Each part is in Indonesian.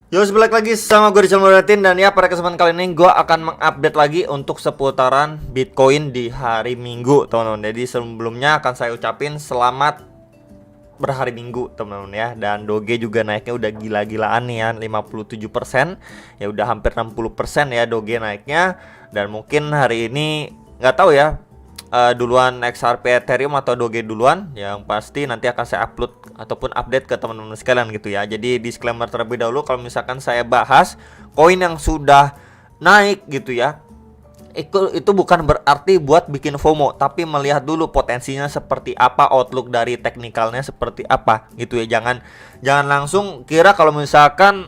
Yo, balik lagi sama gue Rizal Muratin. Dan ya, pada kesempatan kali ini gue akan mengupdate lagi untuk seputaran Bitcoin di hari Minggu, teman-teman. Jadi sebelumnya akan saya ucapin selamat berhari Minggu, teman-teman ya. Dan Doge juga naiknya udah gila-gilaan nih ya, 57%. Ya udah hampir 60% ya Doge naiknya. Dan mungkin hari ini nggak tahu ya, duluan XRP Ethereum atau Doge duluan. Yang pasti nanti akan saya upload ataupun update ke teman-teman sekalian gitu ya. Jadi disclaimer terlebih dahulu, kalau misalkan saya bahas koin yang sudah naik gitu ya, itu bukan berarti buat bikin FOMO, tapi melihat dulu potensinya seperti apa, outlook dari teknikalnya seperti apa gitu ya. Jangan langsung kira kalau misalkan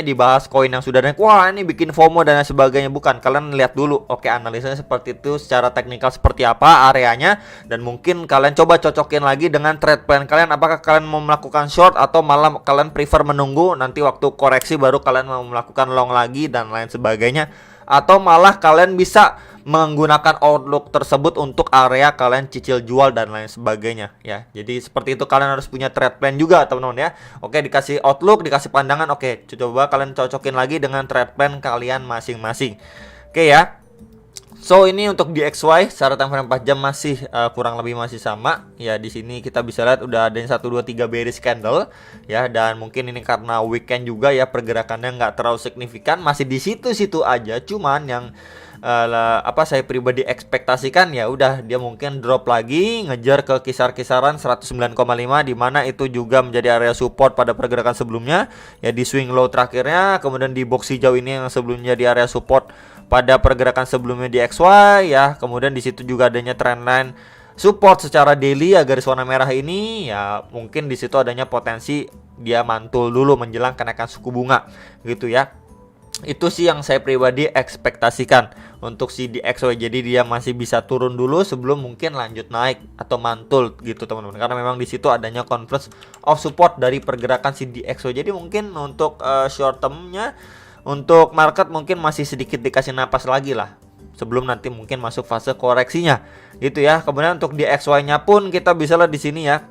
dibahas koin yang sudah naik, wah ini bikin FOMO dan lain sebagainya. Bukan, kalian lihat dulu, oke, analisanya seperti itu, secara teknikal seperti apa areanya, dan mungkin kalian coba cocokin lagi dengan trade plan kalian. Apakah kalian mau melakukan short atau malah kalian prefer menunggu nanti waktu koreksi baru kalian mau melakukan long lagi dan lain sebagainya, atau malah kalian bisa menggunakan outlook tersebut untuk area kalian cicil jual dan lain sebagainya ya. Jadi seperti itu, kalian harus punya trade plan juga teman-teman ya. Oke, dikasih outlook, dikasih pandangan, oke, coba kalian cocokin lagi dengan trade plan kalian masing-masing. Oke ya. So ini untuk di XY secara time frame 4 jam masih kurang lebih masih sama ya. Di sini kita bisa lihat udah ada yang 1 2 3 bearish candle ya, dan mungkin ini karena weekend juga ya, pergerakannya nggak terlalu signifikan, masih di situ-situ aja. Cuman yang saya pribadi ekspektasikan ya udah dia mungkin drop lagi, ngejar ke kisar-kisaran 109,5, di mana itu juga menjadi area support pada pergerakan sebelumnya ya, di swing low terakhirnya. Kemudian di box hijau ini yang sebelumnya di area support pada pergerakan sebelumnya di XY ya. Kemudian di situ juga adanya trendline support secara daily ya, garis warna merah ini ya, mungkin di situ adanya potensi dia mantul dulu menjelang kenaikan suku bunga gitu ya. Itu sih yang saya pribadi ekspektasikan untuk si DXY. Jadi dia masih bisa turun dulu sebelum mungkin lanjut naik atau mantul gitu teman-teman, karena memang di situ adanya converge of support dari pergerakan si DXY. Jadi mungkin untuk short termnya, untuk market mungkin masih sedikit dikasih napas lagi lah sebelum nanti mungkin masuk fase koreksinya gitu ya. Kemudian untuk DXY-nya pun kita bisa lihat di sini ya.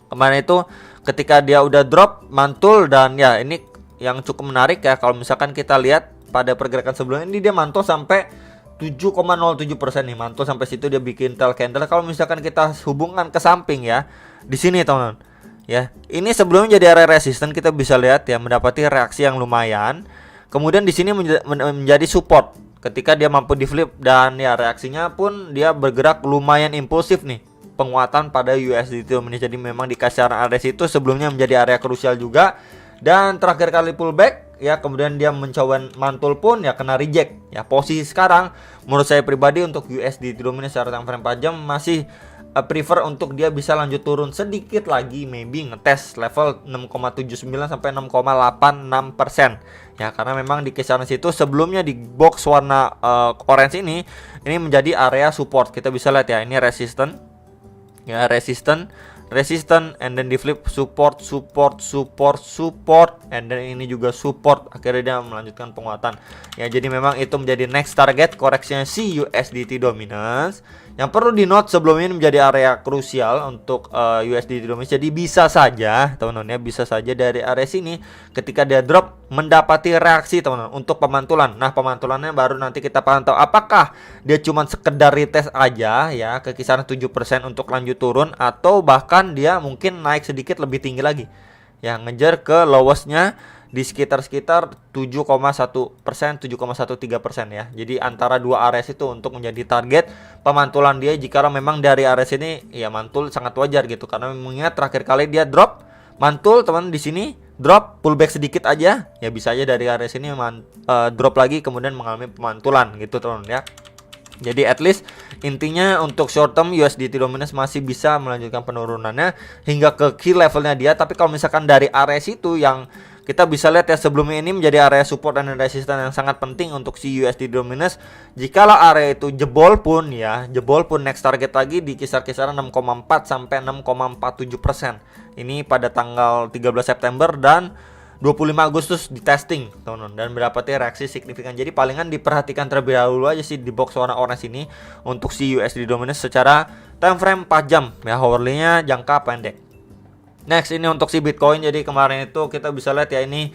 Kemarin itu ketika dia udah drop mantul, dan ya ini yang cukup menarik ya, kalau misalkan kita lihat pada pergerakan sebelumnya ini dia mantul sampai 7,07% nih, mantul sampai situ dia bikin tail candle. Kalau misalkan kita hubungkan ke samping ya, di sini teman-teman ya, ini sebelumnya jadi area resisten, kita bisa lihat ya mendapati reaksi yang lumayan. Kemudian di sini menjadi support ketika dia mampu di flip, dan ya reaksinya pun dia bergerak lumayan impulsif nih, penguatan pada USD itu. Jadi memang di kasaran area itu sebelumnya menjadi area krusial juga, dan terakhir kali pullback ya, kemudian dia mencoba mantul pun ya kena reject ya. Posisi sekarang menurut saya pribadi untuk USD dominance secara time frame 4 jam masih prefer untuk dia bisa lanjut turun sedikit lagi, maybe ngetes level 6,79 sampai 6,86% ya, karena memang di kisaran situ sebelumnya di box warna orange ini menjadi area support. Kita bisa lihat ya, ini resisten ya, resisten, and then di flip support, and then ini juga support, akhirnya dia melanjutkan penguatan ya. Jadi memang itu menjadi next target koreksinya si USDT dominance. Yang perlu di note sebelum ini menjadi area krusial untuk USDT dominance. Jadi bisa saja teman-teman ya, bisa saja dari area sini ketika dia drop mendapati reaksi teman-teman untuk pemantulan. Nah, pemantulannya baru nanti kita pantau apakah dia cuma sekedar retest aja ya ke kisaran 7% untuk lanjut turun, atau bahkan dia mungkin naik sedikit lebih tinggi lagi ya, ngejar ke lowestnya di sekitar 7,1%, 7,13% ya. Jadi antara dua area itu untuk menjadi target pemantulan dia. Jika memang dari area ini ya mantul sangat wajar gitu, karena mengingat terakhir kali dia drop mantul teman, di sini drop pullback sedikit aja ya, bisa aja dari area sini drop lagi kemudian mengalami pemantulan gitu teman ya. Jadi at least intinya untuk short term USDT dominance masih bisa melanjutkan penurunannya hingga ke key levelnya dia. Tapi kalau misalkan dari area situ yang kita bisa lihat ya, sebelumnya ini menjadi area support dan resistance yang sangat penting untuk si USD dominance. Jikalau area itu jebol pun next target lagi di kisar-kisaran 6,4 sampai 6,47%. Ini pada tanggal 13 September dan 25 Agustus di testing teman-teman, dan mendapati reaksi signifikan. Jadi palingan diperhatikan terlebih dahulu aja sih di box warna orange ini untuk si USD dominance secara time frame 4 jam ya, hourly-nya jangka pendek. Next ini untuk si Bitcoin. Jadi kemarin itu kita bisa lihat ya, ini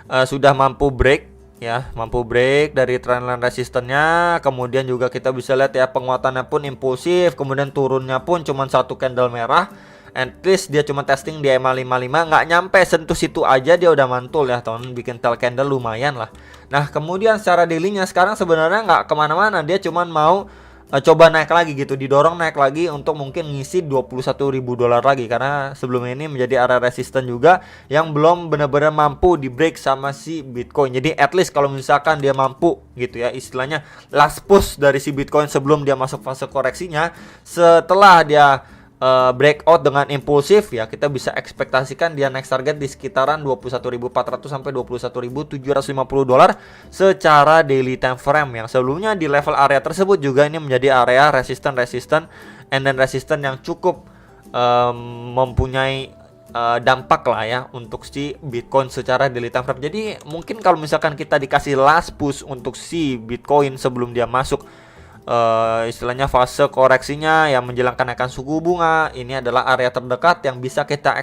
sudah mampu break ya, mampu break dari trendline resistennya. Kemudian juga kita bisa lihat ya, penguatannya pun impulsif, kemudian turunnya pun cuma satu candle merah. At least dia cuma testing di EMA 55, nggak nyampe sentuh situ aja dia udah mantul ya teman, bikin tail candle lumayan lah. Nah kemudian secara daily-nya sekarang sebenarnya nggak kemana-mana, dia cuma mau coba naik lagi gitu, didorong naik lagi untuk mungkin ngisi 21.000 dolar lagi, karena sebelumnya ini menjadi area resisten juga yang belum benar-benar mampu di break sama si Bitcoin. Jadi at least kalau misalkan dia mampu gitu ya, istilahnya last push dari si Bitcoin sebelum dia masuk fase koreksinya, setelah dia breakout dengan impulsif ya, kita bisa ekspektasikan dia next target di sekitaran 21.400 sampai 21.750 dolar secara daily time frame, yang sebelumnya di level area tersebut juga ini menjadi area resisten and then resisten yang cukup mempunyai dampak lah ya untuk si Bitcoin secara daily time frame. Jadi mungkin kalau misalkan kita dikasih last push untuk si Bitcoin sebelum dia masuk istilahnya fase koreksinya yang menjelang kenaikan suku bunga, ini adalah area terdekat yang bisa kita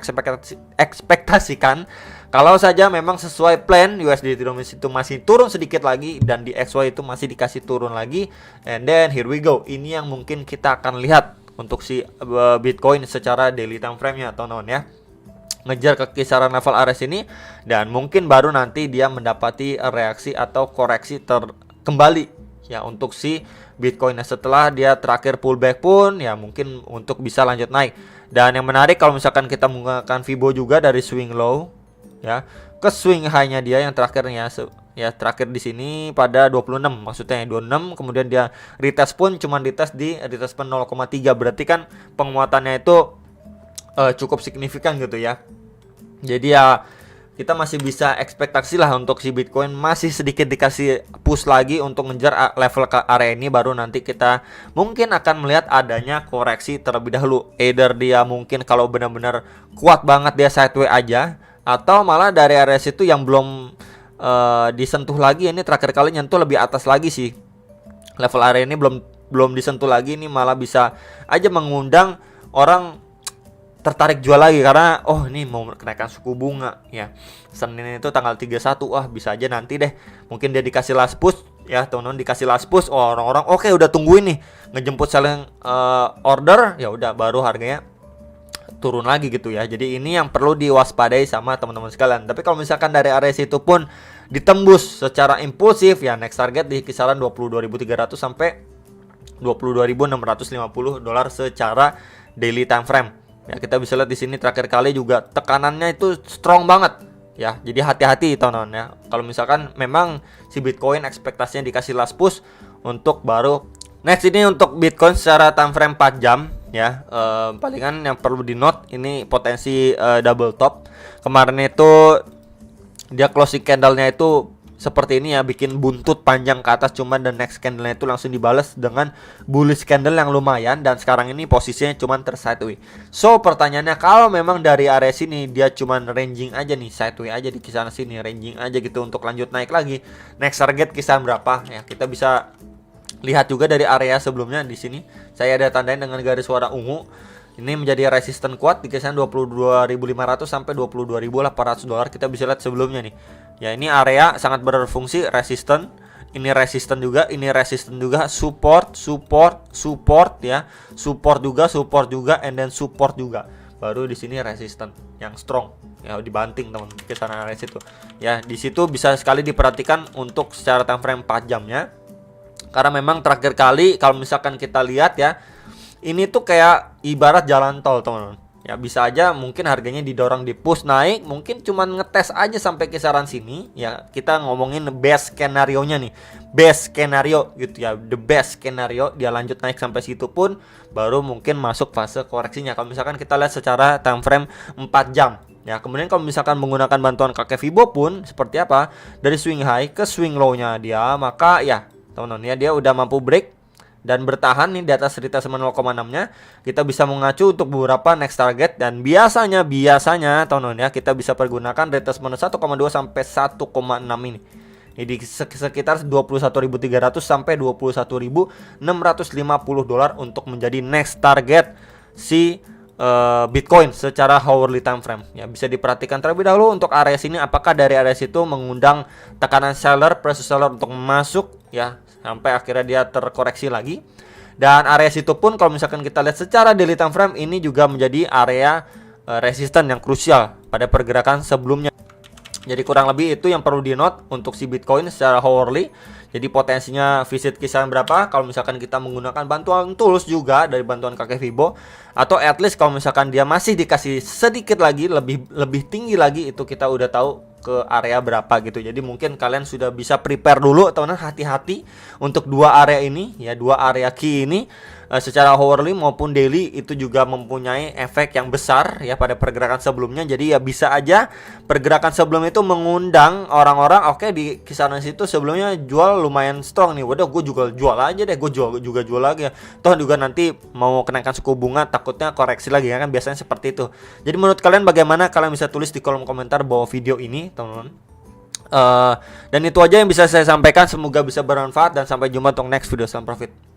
ekspektasikan kalau saja memang sesuai plan USD itu masih turun sedikit lagi dan di XY itu masih dikasih turun lagi, and then here we go. Ini yang mungkin kita akan lihat untuk si Bitcoin secara daily time frame-nya teman-teman ya, ngejar ke kisaran level area sini dan mungkin baru nanti dia mendapati reaksi atau koreksi kembali ya untuk si Bitcoin. Nah, setelah dia terakhir pullback pun ya mungkin untuk bisa lanjut naik. Dan yang menarik kalau misalkan kita menggunakan Fibo juga dari swing low ya ke swing high-nya dia yang terakhirnya ya terakhir di sini pada 26, maksudnya 26, kemudian dia retest pun cuma retest di retest 0,3, berarti kan penguatannya itu cukup signifikan gitu ya. Jadi ya kita masih bisa ekspektasi lah untuk si Bitcoin masih sedikit dikasih push lagi untuk ngejar level ke area ini, baru nanti kita mungkin akan melihat adanya koreksi terlebih dahulu. Either dia mungkin kalau benar-benar kuat banget dia sideways aja, atau malah dari area situ yang belum disentuh lagi, ini terakhir kali nyentuh lebih atas lagi sih. Level area ini belum disentuh lagi, ini malah bisa aja mengundang orang tertarik jual lagi karena oh ini mau kenaikan suku bunga ya. Senin itu tanggal 31, bisa aja nanti deh mungkin dia dikasih last push ya teman-teman, dikasih last push, orang-orang oke udah tungguin nih ngejemput selling order, ya udah baru harganya turun lagi gitu ya. Jadi ini yang perlu diwaspadai sama teman-teman sekalian. Tapi kalau misalkan dari area situ pun ditembus secara impulsif ya, next target di kisaran 22.300 sampai 22.650 dolar secara daily time frame. Ya, kita bisa lihat di sini terakhir kali juga tekanannya itu strong banget ya. Jadi hati-hati teman-teman ya. Kalau misalkan memang si Bitcoin ekspektasinya dikasih last push untuk baru next. Ini untuk Bitcoin secara time frame 4 jam ya. Palingan yang perlu di note ini potensi double top. Kemarin itu dia closing candle-nya itu seperti ini ya, bikin buntut panjang ke atas, cuman the next candle-nya itu langsung dibalas dengan bullish candle yang lumayan, dan sekarang ini posisinya cuman sideways. So pertanyaannya, kalau memang dari area sini dia cuman ranging aja nih, sideways aja di kisaran sini, ranging aja gitu untuk lanjut naik lagi, next target kisaran berapa ya, kita bisa lihat juga dari area sebelumnya. Di sini saya ada tandain dengan garis warna ungu. Ini menjadi resisten kuat di kisaran 22.500 sampai 22.800 dolar. Kita bisa lihat sebelumnya nih. Ya, ini area sangat berfungsi resisten. Ini resisten juga, ini resisten juga, support ya. Support juga, and then support juga. Baru di sini resisten yang strong. Ya, dibanting teman kisaran area situ. Ya, di situ bisa sekali diperhatikan untuk secara time frame 4 jamnya. Karena memang terakhir kali kalau misalkan kita lihat ya, ini tuh kayak ibarat jalan tol teman-teman. Ya, bisa aja mungkin harganya didorong di push naik, mungkin cuman ngetes aja sampai kisaran sini. Ya, kita ngomongin best skenario-nya nih. Best skenario gitu ya. The best skenario dia lanjut naik sampai situ pun baru mungkin masuk fase koreksinya. Kalau misalkan kita lihat secara time frame 4 jam. Ya, kemudian kalau misalkan menggunakan bantuan kakek Fibo pun seperti apa? Dari swing high ke swing low-nya dia, maka ya teman-teman ya, dia udah mampu break dan bertahan nih di atas retest 0,6-nya. Kita bisa mengacu untuk beberapa next target, dan biasanya teman-teman ya, kita bisa pergunakan retest 1,2 sampai 1,6 ini. Ini di sekitar 21.300 sampai 21.650 dolar untuk menjadi next target si Bitcoin secara hourly time frame. Ya, bisa diperhatikan terlebih dahulu untuk area sini apakah dari area situ mengundang tekanan seller, pressure seller untuk masuk ya sampai akhirnya dia terkoreksi lagi. Dan area situ pun kalau misalkan kita lihat secara daily time frame ini juga menjadi area resisten yang krusial pada pergerakan sebelumnya. Jadi kurang lebih itu yang perlu di note untuk si Bitcoin secara hourly. Jadi potensinya visit kisaran berapa kalau misalkan kita menggunakan bantuan tools juga dari bantuan kakek Fibo, atau at least kalau misalkan dia masih dikasih sedikit lagi lebih tinggi lagi, itu kita udah tahu ke area berapa gitu. Jadi mungkin kalian sudah bisa prepare dulu teman-teman, hati-hati untuk dua area ini ya, dua area key ini secara hourly maupun daily itu juga mempunyai efek yang besar ya pada pergerakan sebelumnya. Jadi ya bisa aja pergerakan sebelum itu mengundang orang-orang oke, di kisaran situ sebelumnya jual lumayan strong nih, waduh gue juga jual aja deh, gue jual lagi ya, toh juga nanti mau kenaikan suku bunga takutnya koreksi lagi ya kan, biasanya seperti itu. Jadi menurut kalian bagaimana? Kalian bisa tulis di kolom komentar bawah video ini teman-teman. Dan itu aja yang bisa saya sampaikan, semoga bisa bermanfaat dan sampai jumpa untuk next video. Salam profit.